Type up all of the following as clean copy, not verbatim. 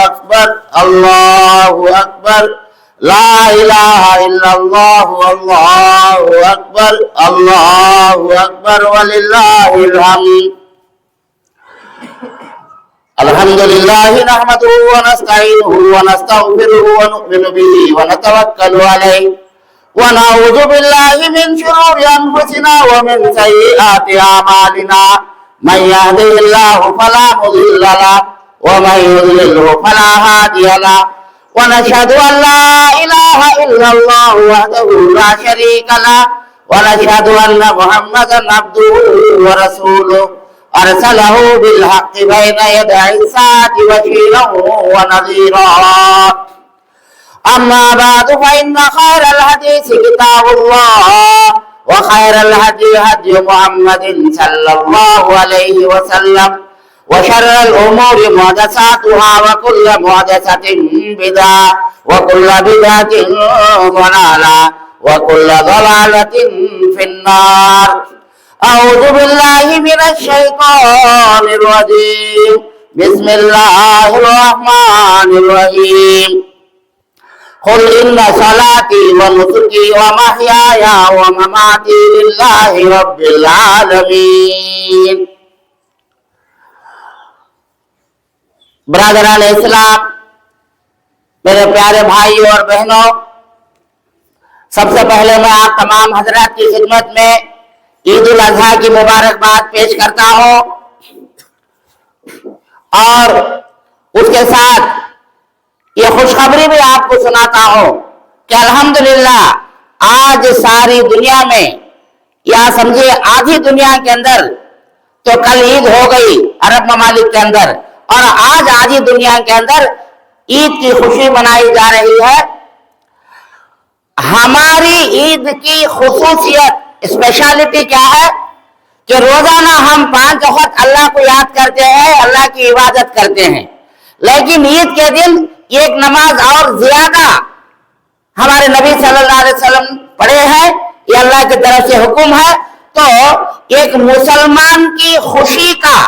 أكبر الله أكبر لا إله إلا الله والله أكبر الله أكبر ولله الحمد الحمد لله نحمده ونستعينه ونستغفره ونؤمن به ونتوكل عليه ونعوذ بالله من شرور أنفسنا ومن سيئات أعمالنا من يهده الله فلا مضل له ومن يضلله فلا هادي له ونشهد أن لا إله إلا الله وحده لا شريك له ونشهد أن محمدا عبده ورسوله أرسله بالحق بين يدي الساعة بشيرا ونذيرا أما بعد فإن خير الحديث كتاب الله وخير الهدي هدي محمد صلى الله عليه وسلم وشر الأمور محدثاتها وكل محدثة بدعة وكل بدعة ضلالة وكل ضلالة في النار أعوذ بالله من الشيطان الرجيم بسم الله الرحمن الرحيم قل إن صلاتي ونسكي ومحياي ومماتي لله رب العالمين برادران اسلام، میرے پیارے بھائیوں اور بہنوں، سب سے پہلے میں آپ تمام حضرات کی خدمت میں عید الاضحیٰ کی مبارکباد پیش کرتا ہوں اور اس کے ساتھ یہ خوشخبری بھی آپ کو سناتا ہوں کہ الحمدللہ آج ساری دنیا میں یا سمجھے آدھی دنیا کے اندر تو کل عید ہو گئی عرب ممالک کے اندر، اور آج آدھی دنیا کے اندر عید کی خوشی منائی جا رہی ہے۔ ہماری عید کی خصوصیت اسپیشلٹی کیا ہے کہ روزانہ ہم 5 وقت اللہ کو یاد کرتے ہیں، اللہ کی عبادت کرتے ہیں، لیکن عید کے دن ایک نماز اور زیادہ ہمارے نبی صلی اللہ علیہ وسلم پڑھے ہیں، یہ اللہ کی طرف سے حکم ہے۔ تو ایک مسلمان کی خوشی کا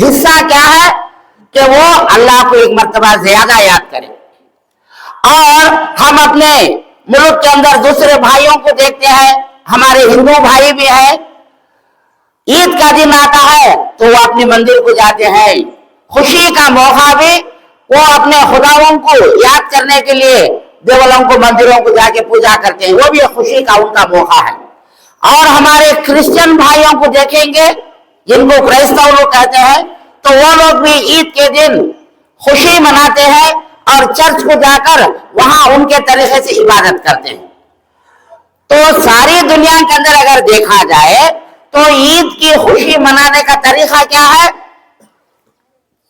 حصہ کیا ہے کہ وہ اللہ کو ایک مرتبہ زیادہ یاد کرے۔ اور ہم اپنے ملک کے اندر دوسرے بھائیوں کو دیکھتے ہیں، ہمارے ہندو بھائی بھی ہیں، عید کا دن آتا ہے تو وہ اپنی مندر کو جاتے ہیں، خوشی کا موقع بھی وہ اپنے خداؤں کو یاد کرنے کے لیے دیولوں کو مندروں کو جا کے پوجا کرتے ہیں، وہ بھی خوشی کا ان کا موقع ہے۔ اور ہمارے کرسچن بھائیوں کو دیکھیں گے جن کو کرائستو لوگ کہتے ہیں، تو وہ لوگ بھی عید کے دن خوشی مناتے ہیں اور چرچ کو جا کر وہاں ان کے طریقے سے عبادت کرتے ہیں۔ تو ساری دنیا کے اندر اگر دیکھا جائے تو عید کی خوشی منانے کا طریقہ کیا ہے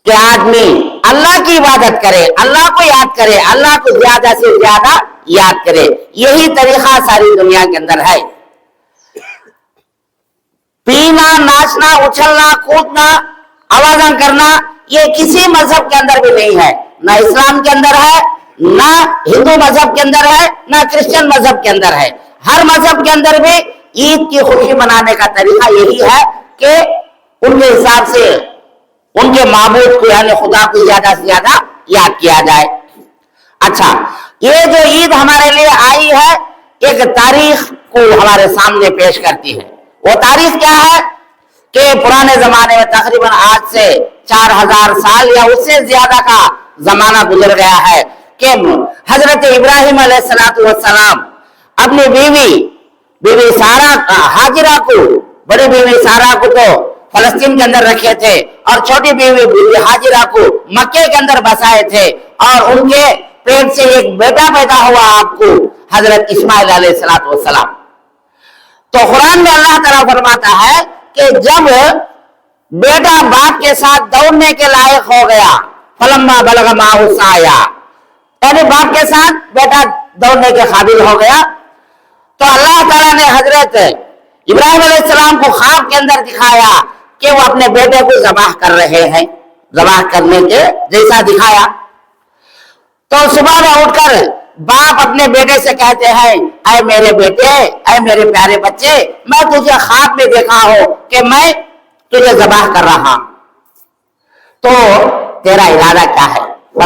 کہ آدمی اللہ کی عبادت کرے، اللہ کو یاد کرے، اللہ کو زیادہ سے زیادہ یاد کرے، یہی طریقہ ساری دنیا کے اندر ہے۔ پینا، ناچنا، اچھلنا، کودنا، آوازاں کرنا یہ کسی مذہب کے اندر بھی نہیں ہے، نہ اسلام کے اندر ہے، نہ ہندو مذہب کے اندر ہے، نہ کرسچن مذہب کے اندر ہے۔ ہر مذہب کے اندر بھی عید کی خوشی منانے کا طریقہ یہی ہے کہ ان کے حساب سے ان کے معبود کو یعنی خدا کو زیادہ سے زیادہ یاد کیا جائے۔ اچھا، یہ جو عید ہمارے لیے آئی ہے ایک تاریخ کو ہمارے سامنے پیش کرتی ہے۔ وہ تاریخ کیا ہے کہ پرانے زمانے میں تقریباً آج سے 4000 سال یا اس سے زیادہ کا زمانہ گزر گیا ہے کہ حضرت ابراہیم علیہ السلام اپنی بیوی سارا ہاجرہ کو، بڑی بیوی سارا کو تو فلسطین کے اندر رکھے تھے اور چھوٹی بیوی ہاجرہ کو مکے کے اندر بسائے تھے، اور ان کے پیٹ سے ایک بیٹا پیدا ہوا آپ کو حضرت اسماعیل علیہ السلام۔ تو قرآن میں اللہ تعالیٰ فرماتا ہے کہ جب بیٹا باپ کے ساتھ دوڑنے کے لائق ہو گیا، فلما بلغ معہ السعی، یعنی باپ کے ساتھ بیٹا دوڑنے کے قابل ہو گیا، تو اللہ تعالیٰ نے حضرت ابراہیم علیہ السلام کو خواب کے اندر دکھایا کہ وہ اپنے بیٹے کو ذبح کر رہے ہیں، ذبح کرنے کے جیسا دکھایا۔ تو صبح میں اٹھ کر باپ اپنے بیٹے سے کہتے ہیں، اے میرے بیٹے، اے میرے پیارے بچے، میں تجھے خواب میں دیکھا ہوں کہ میں تجھے ذبح کر رہا، تو تیرا ارادہ کیا ہے؟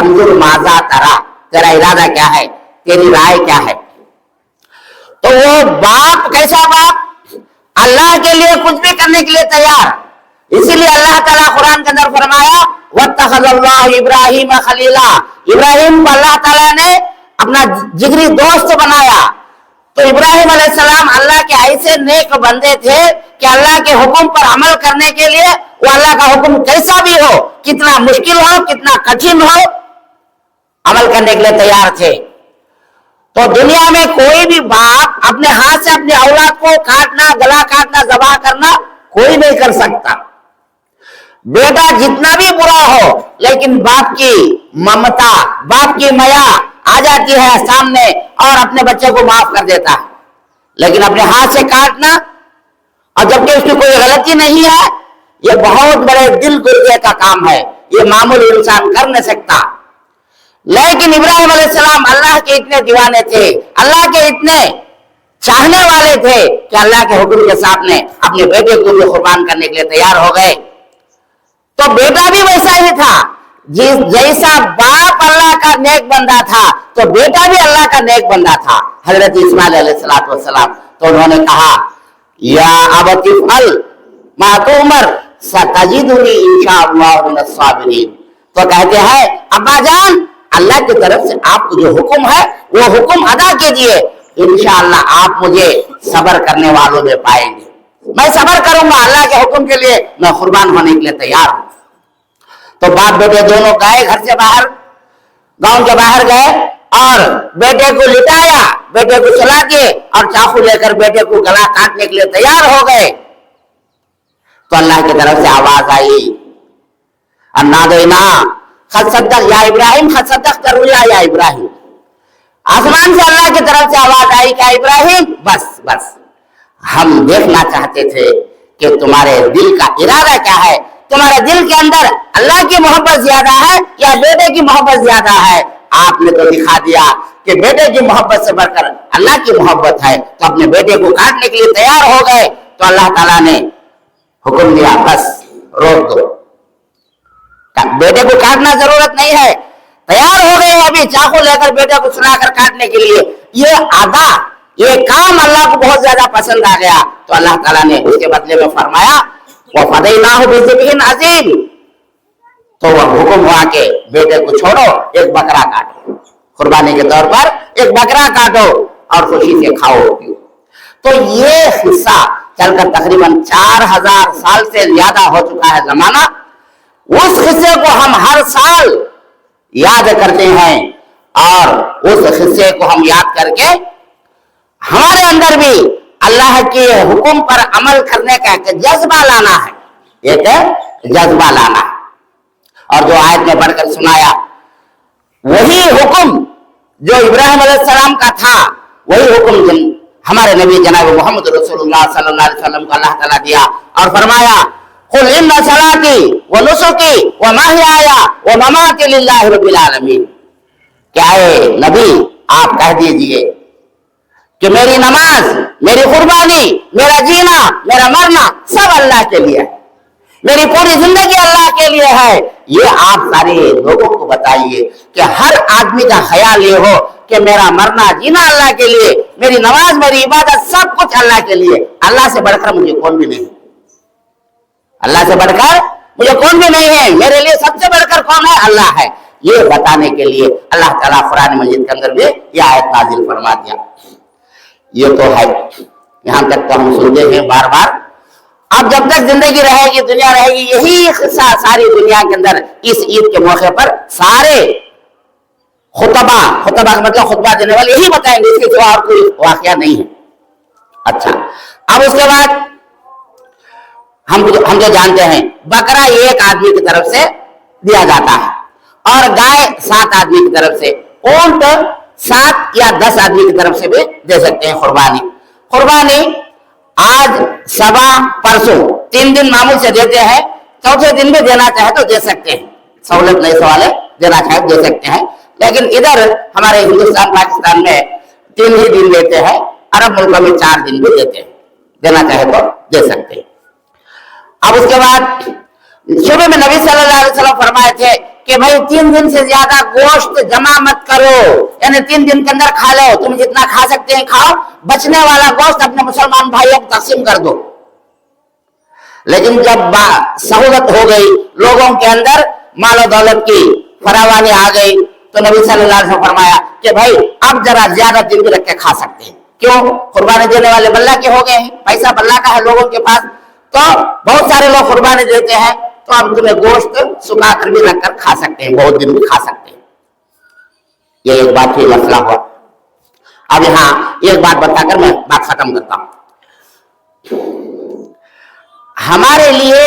फंजुर माजा तरा, तेरा इरादा क्या है, तेरी राय क्या है। तो वो बाप, कैसा बाप, अल्लाह के लिए कुछ भी करने के लिए तैयार। इसीलिए अल्लाह ताला कुरान के अंदर फरमाया वत्तखज़ल्लाहु इब्राहीम खलीला, इब्राहिम को अल्लाह ताला ने अपना जिगरी दोस्त बनाया। तो इब्राहिम अलैहिस्सलाम अल्लाह के ऐसे नेक बंदे थे कि अल्लाह के हुक्म पर अमल करने के लिए वो अल्लाह का हुक्म कैसा भी हो, कितना मुश्किल हो, कितना कठिन हो, अमल करने के लिए तैयार थे। तो दुनिया में कोई भी बाप अपने हाथ से अपने औलाद को काटना, गला काटना, ज़बाह करना कोई नहीं कर सकता। बेटा जितना भी बुरा हो, लेकिन बाप की ममता, बाप की माया आ जाती है सामने और अपने बच्चे को माफ कर देता है। लेकिन अपने हाथ से काटना, और जबकि उसकी कोई गलती नहीं है, ये बहुत बड़े दिल गुर्दे का काम है, ये मामूली इंसान कर नहीं सकता। लेकिन इब्राहिम अलैहिस्सलाम अल्लाह के इतने दीवाने थे, अल्लाह के इतने चाहने वाले थे कि अल्लाह के हुक्म के सामने अपने बेटे को भी कुर्बान करने के लिए तैयार हो गए। तो बेटा भी वैसा ही था, जिस जैसा बाप अल्लाह का नेक बंदा था, तो बेटा भी अल्लाह का नेक बंदा था, हजरत इस्माइल अलैहिस्सलातु वस्सलाम। तो उन्होंने कहा या अबती फल मा तुमर सतजिदुनी इंशाअल्लाहु मिनस साबिरीन। तो कहते हैं अब्बा जान, अल्लाह की तरफ से आपको जो हुक्म है वो हुक्म अदा कीजिए, इंशाअल्लाह आप मुझे सब्र करने वालों में पाएंगे। मैं सब्र करूंगा, अल्लाह के हुक्म के लिए मैं कुर्बान होने के लिए तैयार हूं। तो बाप बेटे दोनों गए घर से बाहर, गांव के बाहर गए और बेटे को लिटाया, बेटे को सुला दिए और चाकू लेकर बेटे को गला काटने के लिए तैयार हो गए। तो अल्लाह की तरफ से आवाज आई अन्नादैना खद सद्दक या इब्राहिम, खद सद्दक तरुया या इब्राहिम। आसमान से अल्लाह की तरफ से आवाज आई क्या इब्राहिम, बस बस हम देखना चाहते थे कि तुम्हारे दिल का इरादा क्या है, तुम्हारे दिल के अंदर अल्लाह की मोहब्बत ज्यादा है या बेटे की मोहब्बत ज्यादा है। आपने तो दिखा दिया कि बेटे की मोहब्बत से बढ़कर अल्लाह की मोहब्बत है, तो अपने बेटे को काटने के लिए तैयार हो गए। तो अल्लाह ताला ने हुक्म दिया बस रोक दो, बेटे को काटना जरूरत नहीं है। तैयार हो गए अभी चाकू लेकर बेटे को सुनाकर काटने के लिए। ये अदा, ये काम अल्लाह को बहुत ज्यादा पसंद आ गया। तो अल्लाह ताला ने उसके बदले में फरमाया वफ़दैनाहु बिज़िब्हिन अज़ीम। तो वह हुक्म हुआ कि बेटे को छोड़ो, एक बकरा काटो, कुर्बानी के तौर पर एक बकरा काटो और खुशी से खाओ। तो ये हिस्सा चलकर तकरीबन 4000 साल से ज्यादा हो चुका है जमाना। उस हिस्से को हम हर साल याद करते हैं और उस हिस्से को हम याद करके हमारे अंदर भी अल्लाह के हुक्म पर अमल करने का एक जज्बा लाना है, एक जज्बा लाना है। और जो आयत में पढ़कर सुनाया वही हुक्म जो इब्राहिम अलैहिस्सलाम का था, वही हुक्म हमारे नबी जनाब मोहम्मद रसूलुल्लाह सल्लल्लाहु अलैहि वसल्लम को अल्लाह ताला दिया और फरमाया कुल इन्ना सलाती व नुसुकी व महयाया व ममाती लिल्लाहि रब्बिल आलमीन। क्या है नबी, आप कह दीजिए कि मेरी नमाज, मेरी कुर्बानी, मेरा जीना, मेरा मरना सब अल्लाह के लिए है, मेरी पूरी जिंदगी अल्लाह के लिए है। ये आप सारे लोगों को बताइए कि हर आदमी का ख्याल ये हो कि मेरा मरना जीना अल्लाह के लिए, मेरी नमाज, मेरी इबादत सब कुछ अल्लाह के लिए। अल्लाह से बढ़कर मुझे कौन भी नहीं, अल्लाह से बढ़कर मुझे कौन भी नहीं है, मेरे लिए सबसे बढ़कर कौन है, अल्लाह है। ये बताने के लिए अल्लाह ताला कुरान मजीद के अंदर भी ये आयत नाजिल फरमा दिया। ये तो है, यहां तक तो हम सुनते हैं बार बार। अब जब तक जिंदगी रहेगी, दुनिया रहेगी, यही किस्सा सारी दुनिया के अंदर इस ईद के मौके पर सारे खुतबा का मतलब खुतबा देने वाले यही बताएंगे, इसके सिवा और कोई वाकया नहीं है। अच्छा, अब उसके बाद हम जो जानते हैं बकरा एक आदमी की तरफ से दिया जाता है और गाय 7 आदमी की तरफ से, ऊंट 7 या 10 आदमी की तरफ से भी दे सकते हैं कुर्बानी। आज सबा परसों 3 दिन मामूल से देते हैं, चौथे दिन भी देना चाहे तो दे सकते हैं, सहूलत नहीं सवाल, देना चाहे दे सकते हैं। लेकिन इधर हमारे हिंदुस्तान पाकिस्तान में 3 ही दिन देते हैं, अरब मुल्कों में 4 दिन भी देते हैं, देना चाहे तो दे सकते हैं। अब उसके बाद शुरू में नबी सल्लल्लाहु अलैहि वसल्लम फरमाए थे कि कि भाई 3 दिन से ज्यादा गोश्त जमा मत करो, यानी 3 दिन के अंदर खा लो, तुम जितना खा सकते हैं खाओ, बचने वाला गोश्त अपने मुसलमान भाइयों को तकसीम कर दो। लेकिन जब सहूलत हो गई, लोगों के अंदर मालो दौलत की फरावानी आ गई, तो नबी सल्लल्लाहु अलैहि वसल्लम ने फरमाया कि भाई अब जरा ज्यादा दिन भी रख के खा सकते हैं। क्यों? कुर्बानी देने वाले बल्ला के हो गए हैं, पैसा बल्ला का है लोगों के पास, तो बहुत सारे लोग कुर्बानी देते हैं, तो अब तुम्हें गोश्त सुखा कर भी रखकर खा सकते हैं, बहुत दिन भी खा सकते हैं। ये एक बात की मसला हुआ। अब यहाँ एक बात बताकर मैं बात खत्म करता हूं। हमारे लिए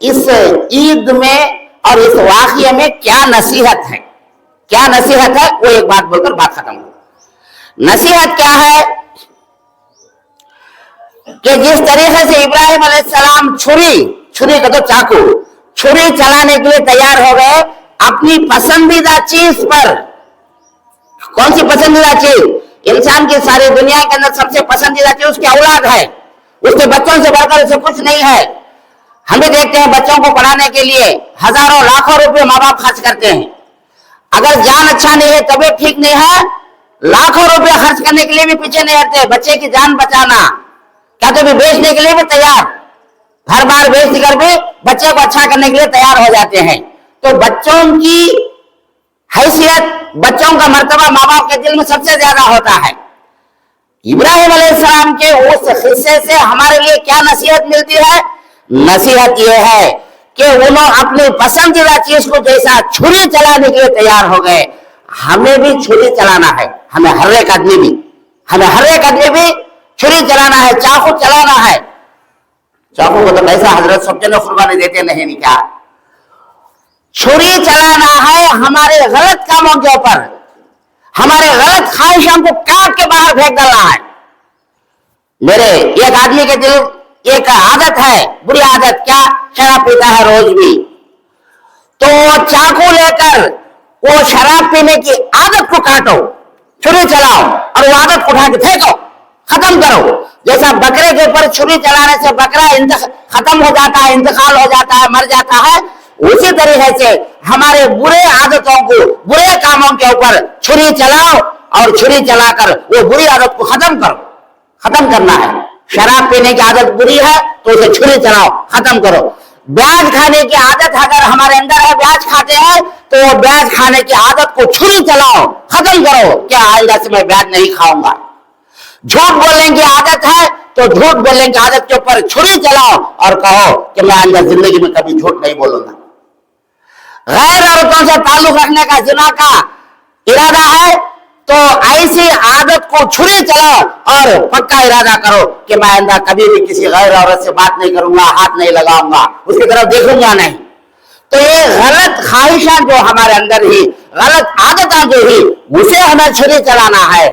इस ईद में और इस वाक़िये में क्या नसीहत है, क्या नसीहत है, वो एक बात बोलकर बात खत्म हो। नसीहत क्या है कि जिस तरीके से इब्राहिम अलैहिस्सलाम छुरी का तो चाकू, छुरी चलाने के लिए तैयार हो गए अपनी पसंदीदा चीज पर। कौन सी पसंदीदा चीज? इंसान की सारी दुनिया के अंदर सबसे पसंदीदा चीज उसकी औलाद है, उसके बच्चों से बढ़कर उसे कुछ नहीं है। हम भी देखते हैं बच्चों को पढ़ाने के लिए हजारों लाखों रुपए माँ बाप खर्च करते हैं। अगर जान अच्छा नहीं है, तबीयत ठीक नहीं है, लाखों रुपए खर्च करने के लिए भी पीछे नहीं हटते, बच्चे की जान बचाना, क्या तो भी बेचने के लिए भी तैयार, हर बार बेच कर भी बच्चे को अच्छा करने के लिए तैयार हो जाते हैं। तो बच्चों की हैसियत, बच्चों का मर्तबा माँ बाप के दिल में सबसे ज्यादा होता है। इब्राहिम अलैहिस्सलाम के उस हिस्से से हमारे लिए क्या नसीहत मिलती है? नसीहत यह है कि उन्होंने अपनी पसंदीदा चीज को जैसा छुरी चलाने के लिए तैयार हो गए, हमें भी छुरी चलाना है। हमें हर एक आदमी भी छुरी चलाना है, चाकू चलाना है। चाकू को तो पैसा हजरत सब जने कुर्बानी देते नहीं क्या? छुरी चलाना है हमारे गलत कामों के ऊपर, हमारे गलत ख्वाहिशों को काट के बाहर फेंक डालना है। मेरे एक आदमी के दिल एक आदत है, बुरी आदत, क्या? शराब पीता है रोज भी। तो चाकू लेकर वो शराब पीने की आदत को काटो, छुरी चलाओ और वो आदत को उठा के फेंको, खत्म करो। जैसा बकरे के ऊपर छुरी चलाने से बकरा खत्म हो जाता है, इंतकाल हो जाता है, मर जाता है, उसी तरीके से हमारे बुरे आदतों को, बुरे कामों के ऊपर छुरी चलाओ और छुरी चलाकर वो बुरी आदत को खत्म करो। खत्म करना है। शराब पीने की आदत बुरी है तो उसे छुरी चलाओ, खत्म करो। ब्याज खाने की आदत अगर हमारे अंदर है, ब्याज खाते हैं, तो वो ब्याज खाने की आदत को छुरी चलाओ, खत्म करो। क्या आइंदा से मैं ब्याज नहीं खाऊंगा। झूठ बोलने की आदत है तो झूठ बोलने की आदत के ऊपर छुरी चलाओ और कहो कि मैं आइंदा जिंदगी में कभी झूठ नहीं बोलूंगा। गैर औरतों से ताल्लुक रखने का जिना का इरादा है तो ऐसी आदत को छुरी चलाओ और पक्का इरादा करो कि मैं आइंदा कभी भी किसी गैर औरत से बात नहीं करूंगा, हाथ नहीं लगाऊंगा, उसकी तरफ देखूंगा नहीं। तो ये गलत ख्वाहिशां जो हमारे अंदर ही, गलत आदतें जो ही, उसे हमें छुरी चलाना है।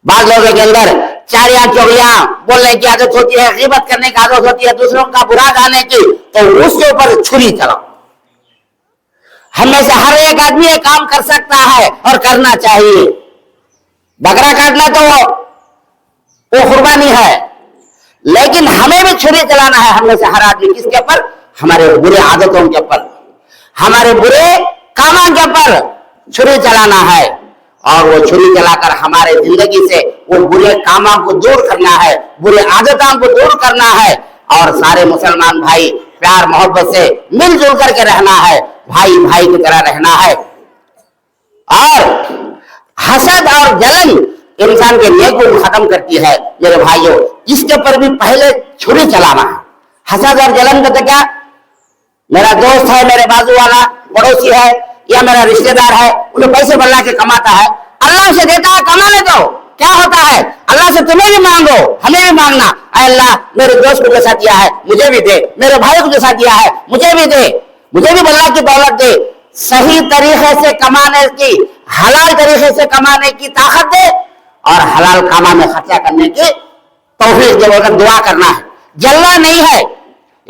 बाद लोगों के अंदर चारियां चौड़ियां बोलने की आदत होती है, गीबत करने की आदत होती है, दूसरों का बुरा गाने की, तो उसके ऊपर छुरी चलाओ। हमें से हर एक आदमी ये काम कर सकता है और करना चाहिए। बकरा काटना तो वो कुर्बानी है, लेकिन हमें भी छुरी चलाना है। हमें से हर आदमी किसके ऊपर? हमारे बुरे आदतों के ऊपर, हमारे बुरे कामों के ऊपर छुरी चलाना है और वो छुरी चलाकर हमारे जिंदगी से वो बुरे कामों को दूर करना है, बुरे आदतों को दूर करना है और सारे मुसलमान भाई प्यार मोहब्बत से मिलजुल करके रहना है, भाई भाई की तरह रहना है। और हसद और जलन इंसान के नेक को खत्म करती है। मेरे भाइयों, इसके ऊपर भी पहले छुरी चलाना है। हसद और जलन का तो क्या? मेरा दोस्त है, मेरे बाजू वाला पड़ोसी है या मेरा रिश्तेदार है, उन्हें पैसे बल्ला के कमाता है, अल्लाह से देता है, कमाने दो। क्या होता है? अल्लाह से तुम्हें भी मांगो, हमें भी मांगना। अल्लाह मेरे दोस्त को जैसा दिया है मुझे भी दे, मेरे भाई को जैसा दिया है मुझे भी दे, मुझे भी अल्लाह की दौलत दे। सही तरीके से कमाने की, हलाल तरीके से कमाने की ताकत दे और हलाल कामा में खर्चा करने की तौफीक दे, वक्त दुआ करना है, जलना नहीं है।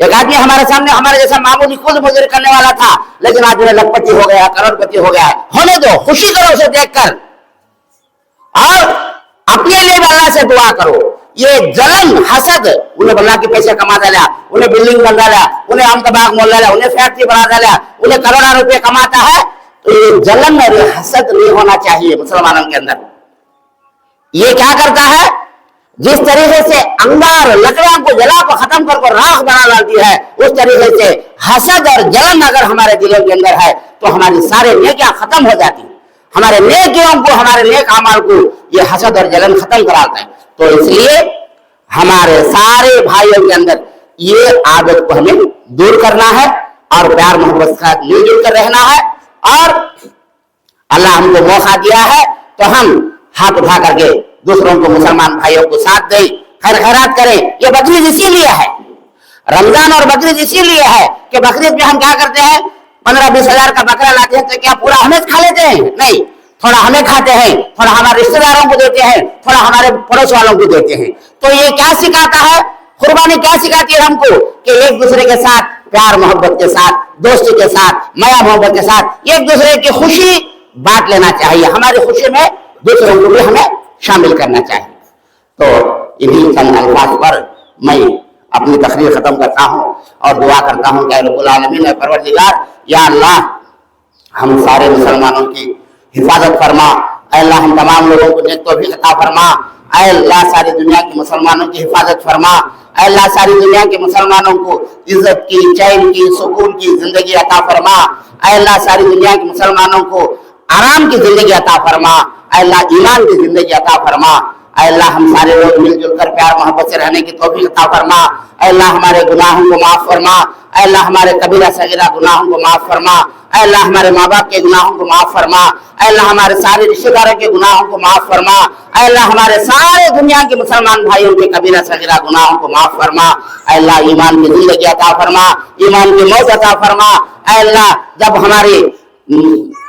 एक आदमी हमारे सामने हमारे जैसा मामूली खुद मजदूरी करने वाला था, लेकिन आज लखपति हो गया, करोड़पति हो गया है। होने दो, खुशी करो उसे देखकर और अपने लिए भी अल्लाह से दुआ करो ये जलन हसद उन्हें भला के पैसे कमा डाला, उन्हें बिल्डिंग बन डाला, उन्हें आम का बाग मोल डाला, उन्हें फैक्ट्री बना डाला, उन्हें करोड़ों रुपए कमाता है, तो ये जलन और हसद नहीं होना चाहिए मुसलमानों के अंदर। ये क्या करता है, जिस तरीके से अंगार लकड़ियों को जला कर खत्म कर राख बना डालती है, उस तरीके से हसद और जलन अगर हमारे दिलों के अंदर है तो हमारी सारे नेकियां खत्म हो जाती, हमारे नेकियों को, हमारे नेक अमाल को ये हसद और जलन खत्म कराता है। तो इसलिए हमारे सारे भाइयों के अंदर ये आदत को हमें दूर करना है और प्यार मोहब्बत के साथ मिलजुल कर रहना है। और अल्लाह हमको मौका दिया है तो हम हाथ उठा करके दूसरों को, मुसलमान भाइयों को साथ दें, खैर खैरात करें। ये बकरीद इसीलिए है, रमजान और बकरीद इसीलिए है कि बकरीद में हम क्या करते हैं, 15-20 हजार का बकरा लाते हैं तो क्या पूरा हमें खा लेते हैं? नहीं, थोड़ा हमें खाते हैं, थोड़ा हमारे रिश्तेदारों को देते हैं, थोड़ा हमारे पड़ोस वालों को देते हैं। तो ये क्या सिखाता है, कुर्बानी क्या सिखाती है हमको कि एक दूसरे के साथ प्यार मोहब्बत के साथ, दोस्ती के साथ, माया मोहब्बत के साथ एक दूसरे की खुशी बांट लेना चाहिए, हमारी खुशी में दूसरों को भी हमें शामिल करना चाहिए। तो इन्हीं चंद अल्फाज पर मैं अपनी तकरीर खत्म करता हूँ और दुआ करता हूँ कि रब्बुल आलमीन, परवरदिगार, या अल्लाह हम सारे मुसलमानों की हिफाजत फरमा, अल्लाह हम तमाम लोगों को नेक तौफीक अता फरमा, अल्लाह सारी दुनिया के मुसलमानों की हिफाजत फरमा, अल्लाह सारी दुनिया के मुसलमानों को इज्जत की, चैन की, सुकून की जिंदगी अता फरमा, अल्लाह सारी दुनिया के मुसलमानों को आराम की जिंदगी अता फरमा, अल्लाह ईमान की जिंदगी अता फरमा, अल्लाह हम सारे लोग मिलजुल कर प्यार मोहब्बत से रहने की तौफीक अता फरमा, अल्लाह हमारे गुनाहों को माफ फरमा, अल्लाह हमारे कबीरा सगीरा गुनाहों को माफ फरमा, अल्लाह हमारे माँ बाप के गुनाहों को माफ फरमा, अल्लाह हमारे सारे रिश्तेदारों के गुनाहों को माफ फरमा, अल्लाह हमारे सारे दुनिया के मुसलमान भाइयों के कबीरा सगीरा गुनाहों को माफ फरमा, अल्लाह ईमान की जिंदगी अता फरमा, ईमान की मौत अता फरमा, अल्लाह जब हमारी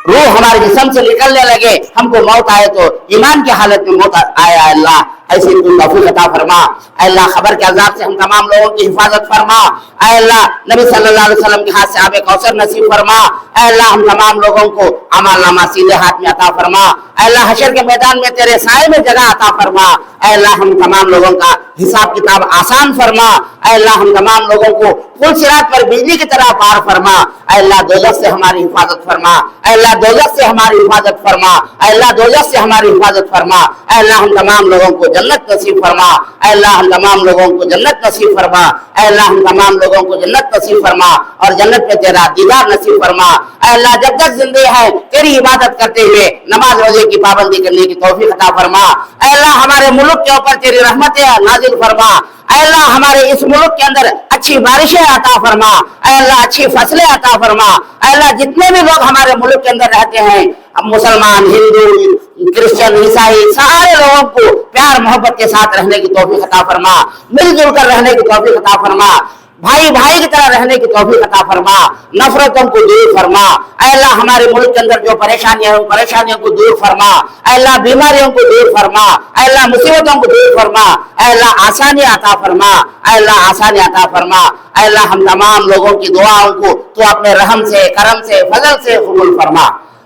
रूह हमारे जिस्म से निकलने लगे, हमको मौत आए तो ईमान की हालत में मौत आए, अल्लाह ऐसी कोई तौफीक अता फरमा, अल्लाह खबर के अज़ाब से हम तमाम लोगों की हिफाजत फरमा, अल्लाह नबी सल्लल्लाहु अलैहि वसल्लम के हाथ से आबे कौसर नसीब फरमा, अल्लाह हम तमाम लोगों को अमलनामा सीधे हाथ में अता फरमा, अल्लाह हशर के मैदान में तेरे साए में जगह अता फरमा, अल्लाह हम तमाम लोगों का हिसाब किताब आसान फरमा, अल्लाह हम तमाम लोगों को पुल सिरात पर बिजली की तरह पार फरमा, अल्लाह दोज़ख से हमारी हिफाजत फरमा, अल्लाह दोज़ख से हमारी हिफाजत फरमा, अल्लाह दोज़ख से हमारी हिफाजत फरमा, अल्लाह हम तमाम लोगों को जन्नत नसीब फरमा, अल्लाह हम तमाम लोगों को जन्नत नसीब फरमा, अल्लाह हम तमाम लोगों को जन्नत नसीब फरमा और जन्नत में तेरा दीदार नसीब फरमा, अल्लाह जब तक जिंदगी है तेरी इबादत करते हुए नमाज रोजे की पाबंदी करने की तौफीक अता फरमा, अल्लाह हमारे मुल्क के ऊपर तेरी रहमतें नाजिल फरमा, अल्लाह हमारे इस मुल्क के अंदर अच्छी बारिशें अता फरमा, अल्लाह अच्छी फसलें अता फरमा, अल्लाह जितने भी लोग हमारे मुल्क के अंदर रहते हैं, अब मुसलमान, हिंदू, क्रिश्चियन, ईसाई, सारे लोगों को प्यार मोहब्बत के साथ रहने की तौफीक अता फरमा, मिलजुल कर रहने की तौफीक अता फरमा, भाई भाई की तरह रहने की तौफीक अता फरमा, नफरतों को दूर फरमा, अल्लाह हमारे मुल्क के अंदर जो परेशानियां हैं, परेशानियों को दूर फरमा, अल्लाह बीमारियों को दूर फरमा, अल्लाह मुसीबतों को दूर फरमा, अल्लाह आसानियां अता फरमा, अल्लाह आसानियां अता फरमा, अल्लाह हम तमाम लोगों की दुआओं को तो अपने रहम से, करम से, फजल से कबूल फरमा।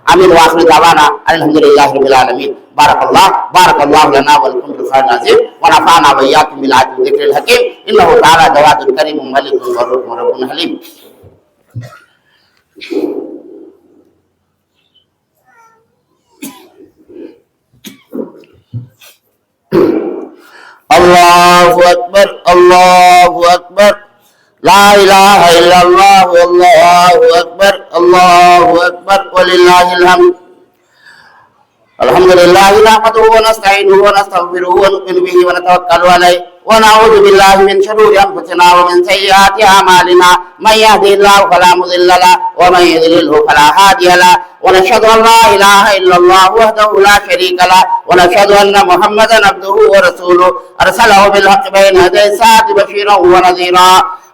आमीन व आखिर दावाना अल्हम्दुलिल्लाहि रब्बिल आलमीन। बारकल्लाहु लना व लकुम बिल क़ुरआनिल अज़ीम व नफ़अना व इय्याकुम बिल आयति व ज़िक्रिल हकीम इन्नहु तआला जवादुल करीम मलिकुन व रब्बुन हलीम। अल्लाहु अकबर, अल्लाहु अकबर, ला इलाहा इल्लल्लाह, अल्लाहु अकबर, अल्लाहु अकबर, वलिल्लाहिल हम्द। अल्हम्दुलिल्लाह नहमदुहु व नस्तईनुहु व नस्तगफिरुहु व नु'मिनु बिही व नतवक्कलु अलैहि व नऊज़ु बिल्लाहि मिन शुरूरि अंफुसिना व मिन सय्यिआति अमालिना मन यहदिहिल्लाहु फला मुदिल्ल लहु व मन युद्लिलहु फला हादिय लहु व नशहदु अन ला इलाहा इल्लल्लाह वहदहु ला शरीका लहु व नशहदु अन्न मुहम्मदन अब्दुहु व रसूलुहु अरसलहु बिल हक़्क़ि बैन यदै साअति बशीरन व नज़ीरा।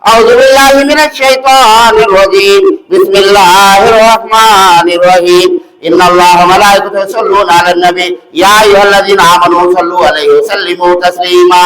अऊज़ु बिल्लाहि मिनश शैतानिर रजीम। बिस्मिल्लाहिर रहमानिर रहीम। इन्नल्लाह व मलाइकतहु युसल्लूना अलन नबी या अय्युहल्लज़ीना आमनू सल्लू अलैहि व सल्लिमू तस्लीमा।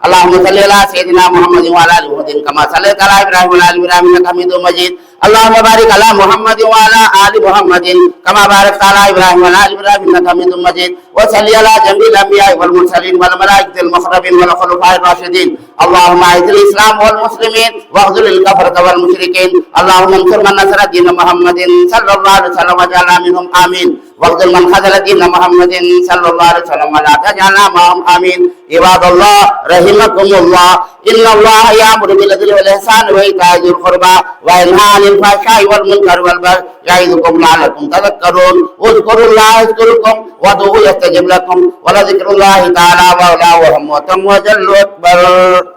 अल्लाहुम्मा सल्लि अला सय्यिदिना मुहम्मदिन व अला आलि मुहम्मदिन कमा सल्लैता अला इब्राहीम व अला आलि इब्राहीम इन्नका हमीदुम मजीद। اللهم بارك على محمد وعلى آل محمد كما باركت على إبراهيم وعلى آل إبراهيم إنك حميد مجيد وصل على جميع الأنبياء والمرسلين والملائكة المقربين والخلفاء الراشدين اللهم أعز الإسلام والمسلمين واخذل الكفرة والمشركين اللهم انصر من نصر دين محمد صلى الله عليه وسلم واجعلنا منهم آمين واخذل من خذل دين محمد صلى الله عليه وسلم ولا تجعلنا معهم آمين عباد الله رحمكم الله إن الله يأمر بالعدل والإحسان وإيتاء ذي القربى وينهى عن الفحشاء والمنكر والبغي يعظكم لعلكم تذكرون اذكروا الله يذكركم وادعوه يستجب لكم ولذكر الله تعالى وعلا وهم وتم وجل أكبر